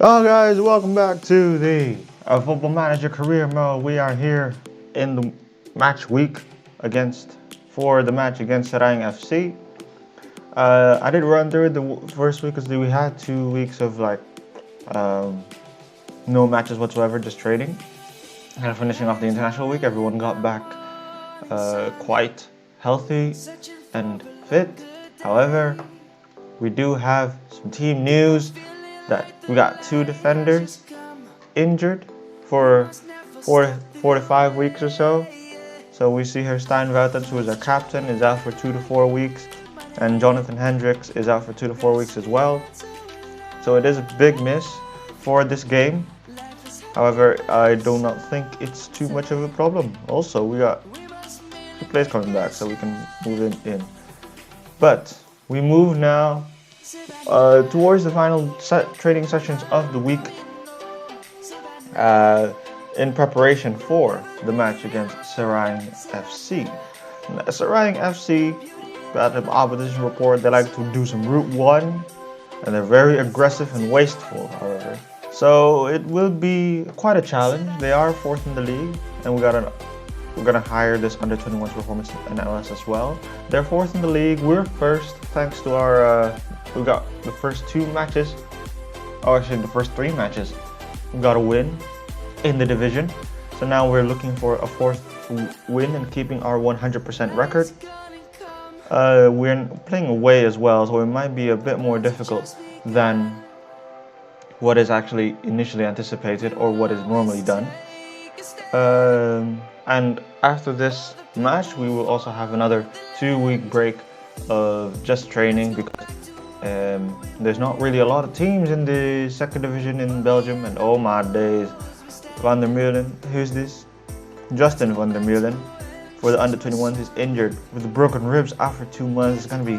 Hello guys, welcome back to the Football Manager Career Mode. We are here in the match week for the match against Seraing FC. I did run through the first week because we had 2 weeks of no matches whatsoever, just training. And finishing off the international week, everyone got back quite healthy and fit. However, we do have some team news that we got 2 defenders injured for 4 to 5 weeks or so. So we see here Stein Wouters, who is our captain, is out for 2 to 4 weeks, and Jonathan Hendricks is out for 2 to 4 weeks as well. So it is a big miss for this game. However, I do not think it's too much of a problem. Also, we got 2 players coming back, so we can move in. But we move now towards the final training sessions of the week in preparation for the match against Seraing FC. Seraing FC got an opposition report. They like to do some Route 1 and they're very aggressive and wasteful, however. So it will be quite a challenge. They are 4th in the league, and we're gonna hire this under-21's performance analyst as well. They're 4th in the league. We're 1st, thanks to our we got the first 2 matches. Oh, actually, the first 3 matches. We got a win in the division. So now we're looking for a 4th win and keeping our 100% record. We're playing away as well, so it might be a bit more difficult than what is actually initially anticipated or what is normally done. And after this match, we will also have another 2-week break of just training because there's not really a lot of teams in the 2nd division in Belgium. And oh my days, Van der Meulen, who's this? Justin Van der Meulen, for the under-21s, he's injured with broken ribs after 2 months. It's going to be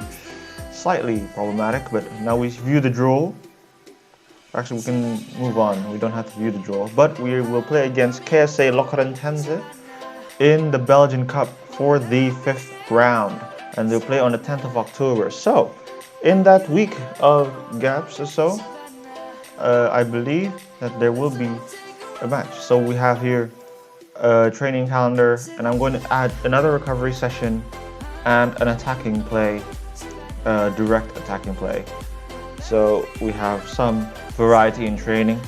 slightly problematic, but now we view the draw. Actually, we can move on. We don't have to view the draw, but we will play against KSA Lokeren in the Belgian Cup for the 5th round, and they'll play on the 10th of October. So, in that week of gaps or so, I believe that there will be a match. So we have here a training calendar, and I'm going to add another recovery session and an attacking play, direct attacking play. So we have some variety in training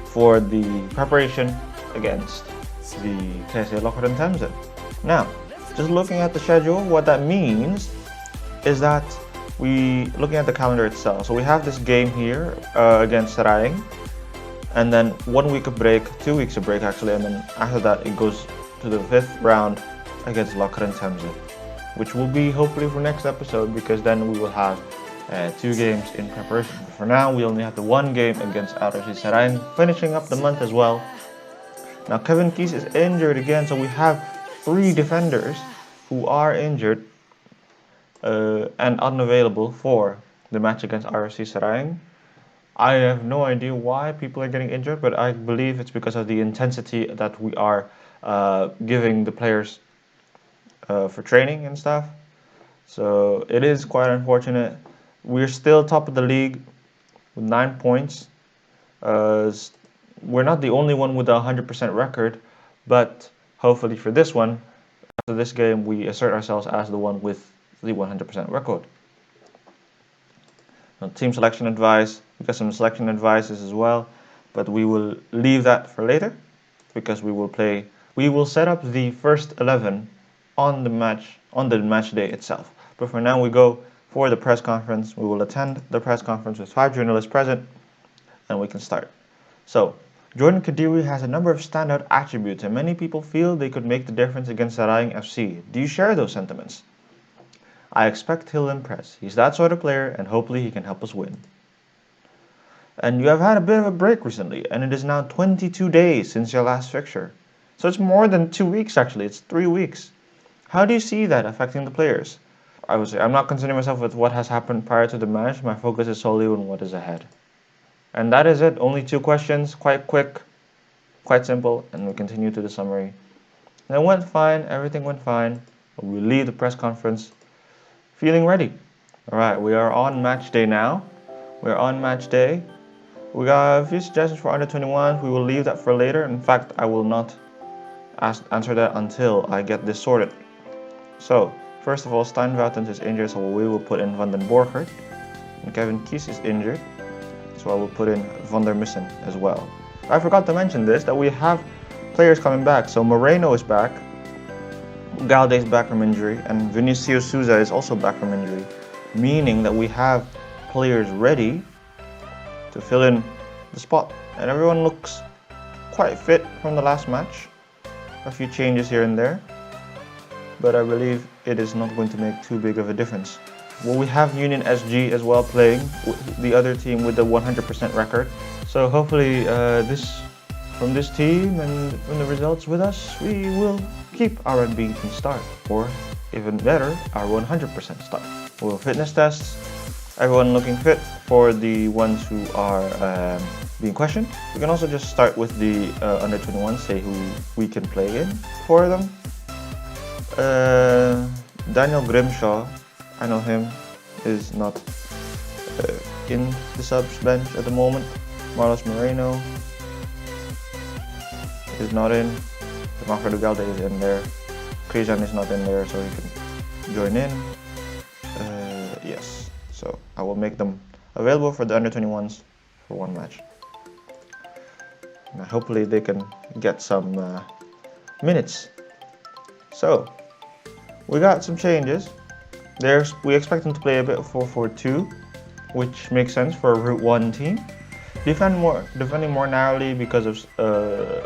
for the preparation against the KSA Lokeren. Now, just looking at the schedule, what that means is that looking at the calendar itself. So we have this game here against Seraing, and then 1 week of break, 2 weeks of break actually, and then after that it goes to the 5th round against Lokeren, which will be hopefully for next episode, because then we will have 2 games in preparation. But for now, we only have the 1 game against RFC Seraing, finishing up the month as well. Now Kevin Kies is injured again, so we have 3 defenders who are injured and unavailable for the match against RFC Seraing. I have no idea why people are getting injured, but I believe it's because of the intensity that we are giving the players for training and stuff. So it is quite unfortunate. We're still top of the league with 9 points. We're not the only one with a 100% record, but hopefully for this one, after this game, we assert ourselves as the one with the 100% record. Now, team selection advice, we got some selection advices as well, but we will leave that for later because we will set up the first 11 on the match day itself. But for now, we go for the press conference. We will attend the press conference with 5 journalists present, and we can start. So, Jordan Kadiri has a number of standout attributes, and many people feel they could make the difference against Seraing FC. Do you share those sentiments? I expect he'll impress. He's that sort of player, and hopefully he can help us win. And you have had a bit of a break recently, and it is now 22 days since your last fixture. So it's more than 2 weeks actually, it's 3 weeks. How do you see that affecting the players? I would say I'm not concerning myself with what has happened prior to the match. My focus is solely on what is ahead. And that is it. Only 2 questions, quite quick, quite simple, and we continue to the summary. And it went fine, everything went fine. We leave the press conference feeling ready. Alright, we are on match day now. We're on match day. We got a few suggestions for under 21. We will leave that for later. In fact, I will not answer that until I get this sorted. So, first of all, Stijn Woutens is injured, so we will put in Van den Borchert. And Kevin Kies is injured, so I will put in Van der Missen as well. I forgot to mention this, that we have players coming back. So Moreno is back, Galde is back from injury, and Vinicius Souza is also back from injury. Meaning that we have players ready to fill in the spot. And everyone looks quite fit from the last match. A few changes here and there, but I believe it is not going to make too big of a difference. Well, we have Union SG as well playing, the other team with the 100% record. So hopefully from this team and from the results with us, we will keep our unbeaten start, or even better, our 100% start. We'll fitness tests, everyone looking fit for the ones who are being questioned. We can also just start with the under 21, say who we can play in for them. Daniel Grimshaw, I know him, is not in the subs bench at the moment. Marlos Moreno is not in. Manfredo Galde is in there. Krijan is not in there, so he can join in. Yes, so I will make them available for the under 21s for one match. And hopefully they can get some minutes. So we got some changes. We expect them to play a bit of 4-4-2, which makes sense for a Route 1 team. Defending more narrowly because of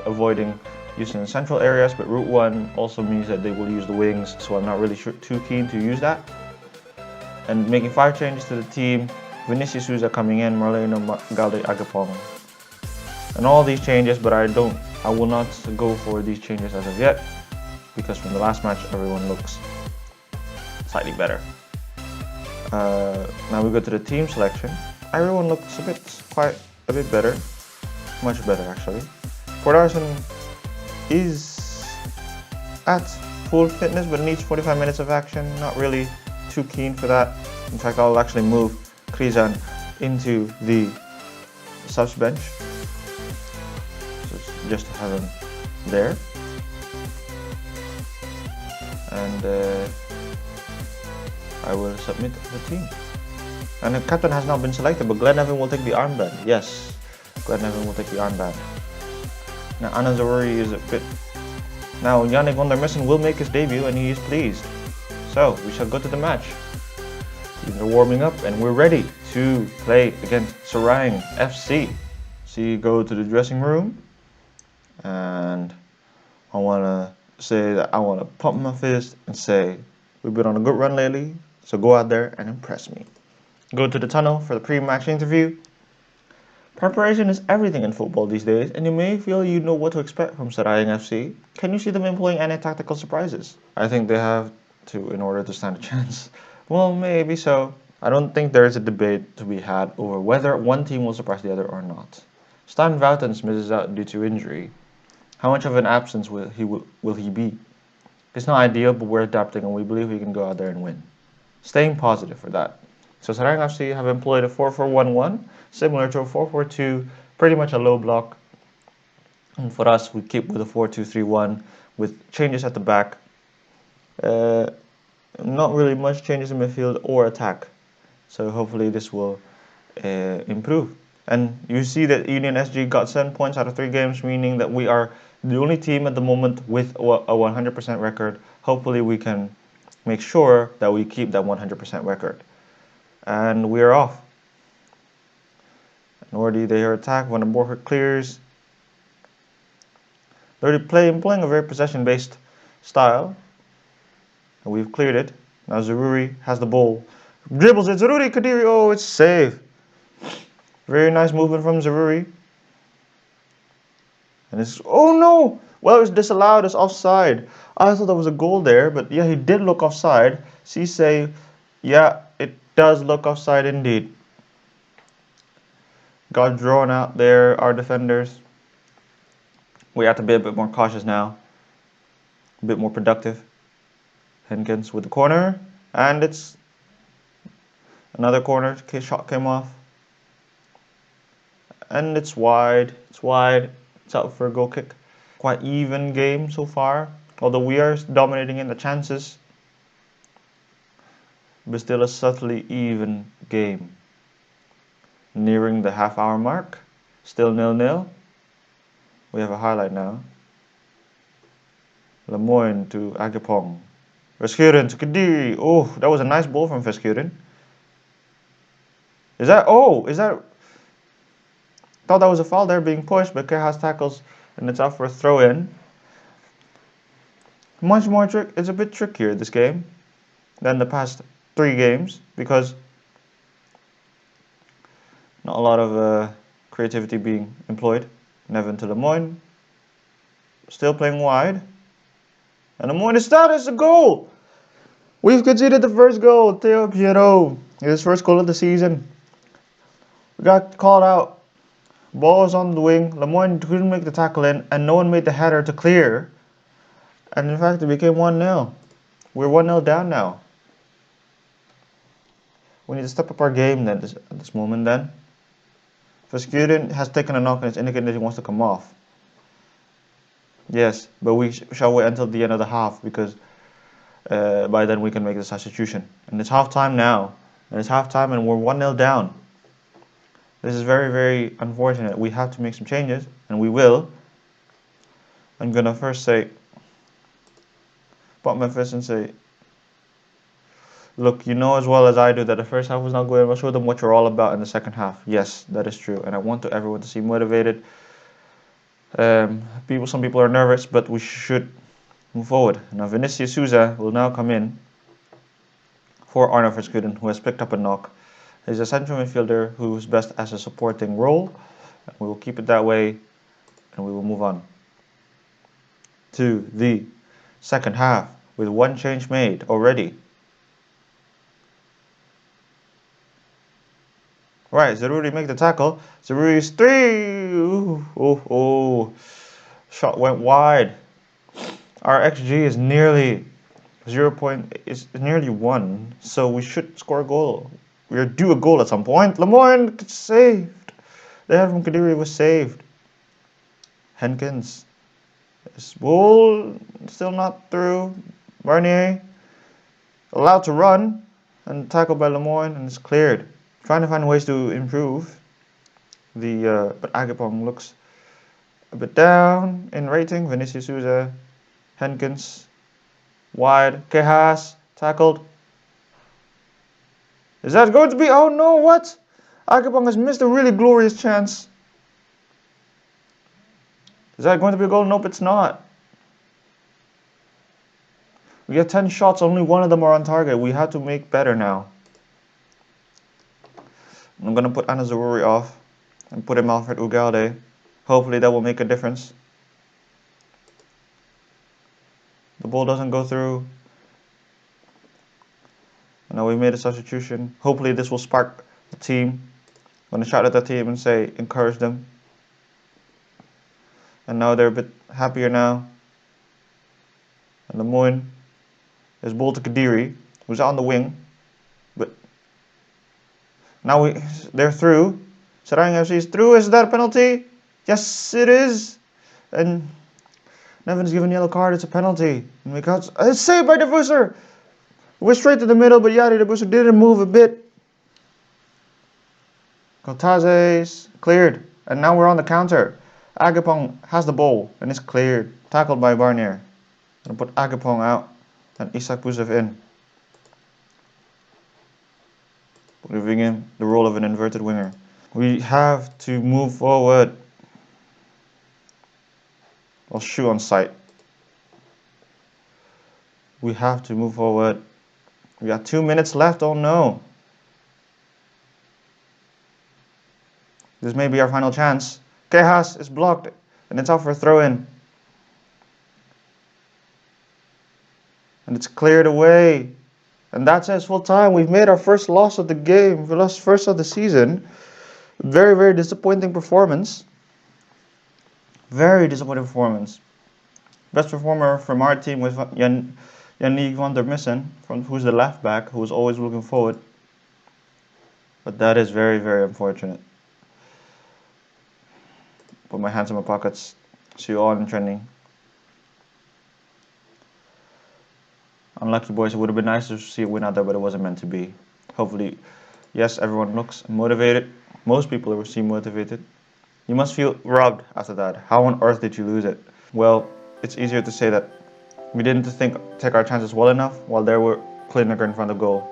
avoiding using central areas, but Route 1 also means that they will use the wings, so I'm not really too keen to use that. And making 5 changes to the team: Vinicius Souza coming in, Marleno Galde Agapong. And all these changes, but I will not go for these changes as of yet, because from the last match everyone looks slightly better. Now we go to the team selection. Everyone looks quite a bit better, much better actually. Portarsson is at full fitness but needs 45 minutes of action. Not really too keen for that. In fact, I'll actually move Krijan into the subs bench, just to have him there. And I will submit the team. And the captain has not been selected, but Glenn Evan will take the armband. Yes, Glenn Evan will take the armband. Now Anna Zaroury is a bit... Now Yannick van der Missen will make his debut and he is pleased. So we shall go to the match. Teams are warming up and we're ready to play against Seraing FC. So you go to the dressing room, and I want to say that I want to pump my fist and say, we've been on a good run lately, so go out there and impress me. Go to the tunnel for the pre-match interview. Preparation is everything in football these days, and you may feel you know what to expect from Seraing FC. Can you see them employing any tactical surprises? I think they have to in order to stand a chance. Well, maybe so. I don't think there is a debate to be had over whether one team will surprise the other or not. Stijn Woutens misses out due to injury. How much of an absence will he be? It's not ideal, but we're adapting and we believe we can go out there and win. Staying positive for that. So Seraing FC have employed a 4-4-1-1, similar to a 4-4-2, pretty much a low block. And for us, we keep with a 4-2-3-1 with changes at the back. Not really much changes in midfield or attack. So hopefully this will improve. And you see that Union SG got 7 points out of 3 games, meaning that we are the only team at the moment with a 100% record. Hopefully we can make sure that we keep that 100% record. And we are off. Nordi, their attack, Van den Borchert clears. They're playing a very possession-based style. And we've cleared it. Now Zaroury has the ball. Dribbles it, Zaroury, Kadiri, oh, it's safe. Very nice movement from Zaroury. And it's, oh no! Well, it was disallowed as offside. I thought there was a goal there, but yeah, he did look offside. Cisse, yeah, it does look offside indeed. Got drawn out there, our defenders. We have to be a bit more cautious now. A bit more productive. Henkens with the corner. And it's another corner. Shot came off. and it's wide. It's wide. It's out for a goal kick. Quite even game so far, although we are dominating in the chances, but still a subtly even game. Nearing the half-hour mark, still 0-0. We have a highlight now. Lemoyne to Agapong. Verschuren to Kadiri. Oh, that was a nice ball from Verschuren. Is that? Thought that was a foul there being pushed, but Kejas tackles and it's out for a throw-in. Much more trick. It's a bit trickier this game than the past 3 games because not a lot of creativity being employed. Nevin to Lemoyne. Still playing wide. And Lemoyne is that is a goal! We've conceded the first goal. Theo Piero. His first goal of the season. We got called out. Ball was on the wing. Lemoyne couldn't make the tackle in, and no one made the header to clear. And in fact, it became 1-0. We're 1-0 down now. We need to step up our game then at this moment then. Verschuren has taken a knock and it's indicating that he wants to come off. Yes, but we shall wait until the end of the half because by then we can make the substitution. And it's half time now. And it's half time and we're 1-0 down. This is very, very unfortunate. We have to make some changes, and we will. I'm gonna first say, pop my fist and say, look, you know as well as I do that the first half was not good. I'll show them what you're all about in the second half. Yes, that is true, and I want everyone to see motivated. Some people are nervous, but we should move forward. Now Vinicius Souza will now come in for Arno Verschuren, who has picked up a knock. He's a central midfielder who's best as a supporting role. We will keep it that way, and we will move on to the second half with 1 change made already. Right, Zaroury make the tackle. Zaroury's 3. Oh. Shot went wide. Our XG is nearly 1, so we should score a goal. We're due a goal at some point. Lemoyne saved. The head from Kadiri was saved. Henkins. This ball still not through. Barnier allowed to run and tackled by Lemoyne, and it's cleared. Trying to find ways to improve. But Agapong looks a bit down in rating. Vinicius Souza, Henkins, wide. Kejas tackled. Is that going to be? Oh no! What? Agapong has missed a really glorious chance. Is that going to be a goal? Nope, it's not. We have 10 shots, only 1 of them are on target. We have to make better now. I'm going to put Anna Zaroury off and put in Alfred Ugalde. Hopefully that will make a difference. The ball doesn't go through. Now we made a substitution. Hopefully this will spark the team. I'm going to shout at the team and say, encourage them. And now they're a bit happier now. And Lemoyne is ball to Kadiri, who's on the wing. But now they're through. Seraing FC is through. Is that a penalty? Yes, it is. And Nevin is given a yellow card. It's a penalty. And it's saved by De Vusser. It went straight to the middle, but Yari De Vusser didn't move a bit. Cortazes cleared. And now we're on the counter. Agapong has the ball and it's cleared. Tackled by Barnier. And put Agapong out and Isak Pusev in. Giving him the role of an inverted winger. We have to move forward. I'll shoot on sight. We have to move forward. We got 2 minutes left. Oh no. This may be our final chance. Kejas is blocked and it's out for a throw-in. And it's cleared away. And that says full time. We've made our first loss of the game. We lost first of the season. Very, very disappointing performance. Very disappointing performance. Best performer from our team was Yannick van der Missen, who's the left back, who was always looking forward. But that is very, very unfortunate. Put my hands in my pockets. See you all in training. Unlucky boys, it would have been nice to see a win out there, but it wasn't meant to be. Hopefully, yes, everyone looks motivated. Most people seem motivated. You must feel robbed after that. How on earth did you lose it? Well, it's easier to say that we didn't take our chances well enough while they were clinical in front of goal.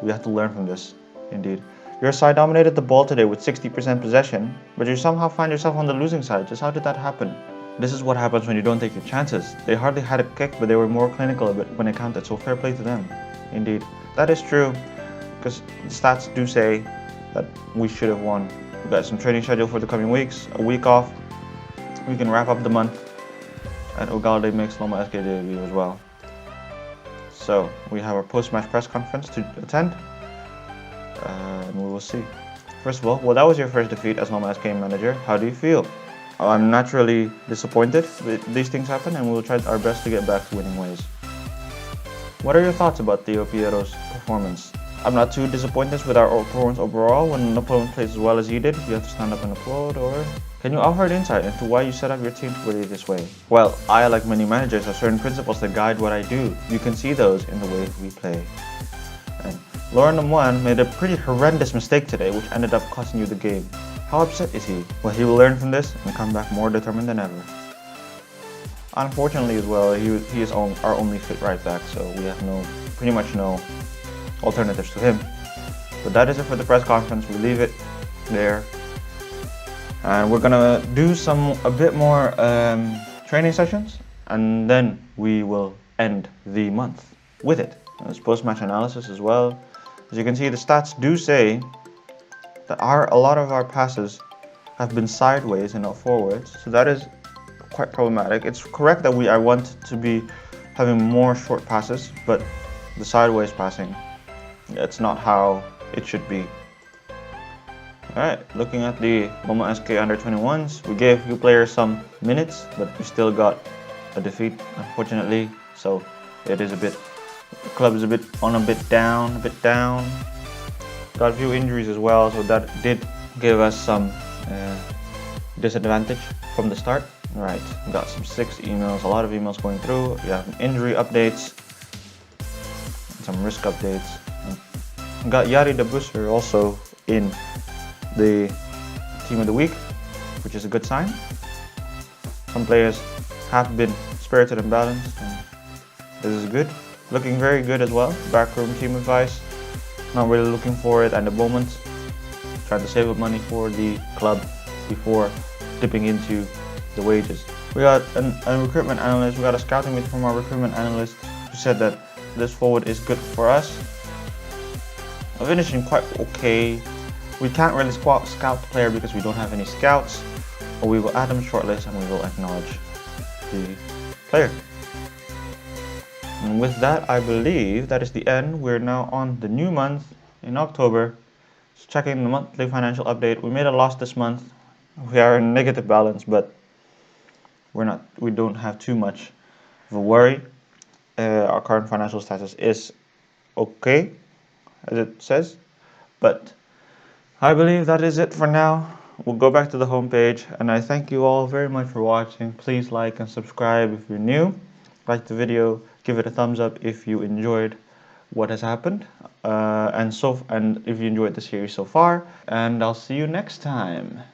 We have to learn from this, indeed. Your side dominated the ball today with 60% possession, but you somehow find yourself on the losing side. Just how did that happen? This is what happens when you don't take your chances. They hardly had a kick, but they were more clinical when it counted, so fair play to them. Indeed. That is true, because the stats do say that we should have won. We've got some training schedule for the coming weeks, a week off. We can wrap up the month, and Ugalde makes Loma SK debut as well. So, we have our post-match press conference to attend, and we will see. First of all, well, that was your first defeat as Loma SK manager. How do you feel? I'm naturally disappointed. These things happen, and we will try our best to get back to winning ways. What are your thoughts about Theo Piero's performance? I'm not too disappointed with our performance overall. When an opponent plays as well as you did, you have to stand up and applaud. Or can you offer an insight into why you set up your team to play this way? Well, I, like many managers, have certain principles that guide what I do. You can see those in the way we play. And Lauren Lemoine made a pretty horrendous mistake today, which ended up costing you the game. How upset is he? Well, he will learn from this and come back more determined than ever. Unfortunately as well, he is our only fit right back, so we have pretty much no alternatives to him. But that is it for the press conference. We leave it there. And we're gonna do a bit more training sessions, and then we will end the month with it. There's post-match analysis as well. As you can see, the stats do say that a lot of our passes have been sideways and not forwards, so that is quite problematic. It's correct that I want to be having more short passes, but the sideways passing, that's not how it should be. Alright, looking at the Loma SK under-21s, we gave a few players some minutes, but we still got a defeat, unfortunately, so it is the club is a bit down. Got a few injuries as well, so that did give us some disadvantage from the start. Right, we got some 6 emails, a lot of emails going through. We have injury updates, some risk updates. We got Yari de Busser also in the team of the week, which is a good sign. Some players have been spirited and balanced, and this is good. Looking very good as well. Backroom team advice. Not really looking for it at the moment. Trying to save up money for the club before dipping into the wages. We got a recruitment analyst. We got a scouting meeting from our recruitment analyst who said that this forward is good for us. I'm finishing quite okay. We can't really scout the player because we don't have any scouts, but we will add them shortlist and we will acknowledge the player. And with that, I believe that is the end. We're now on the new month in October. Just checking the monthly financial update. We made a loss this month. We are in negative balance, but we don't have too much of a worry. Our current financial status is okay, as it says, but I believe that is it for now. We'll go back to the homepage, and I thank you all very much for watching. Please like and subscribe if you're new. Like the video, give it a thumbs up if you enjoyed what has happened, and if you enjoyed the series so far. And I'll see you next time.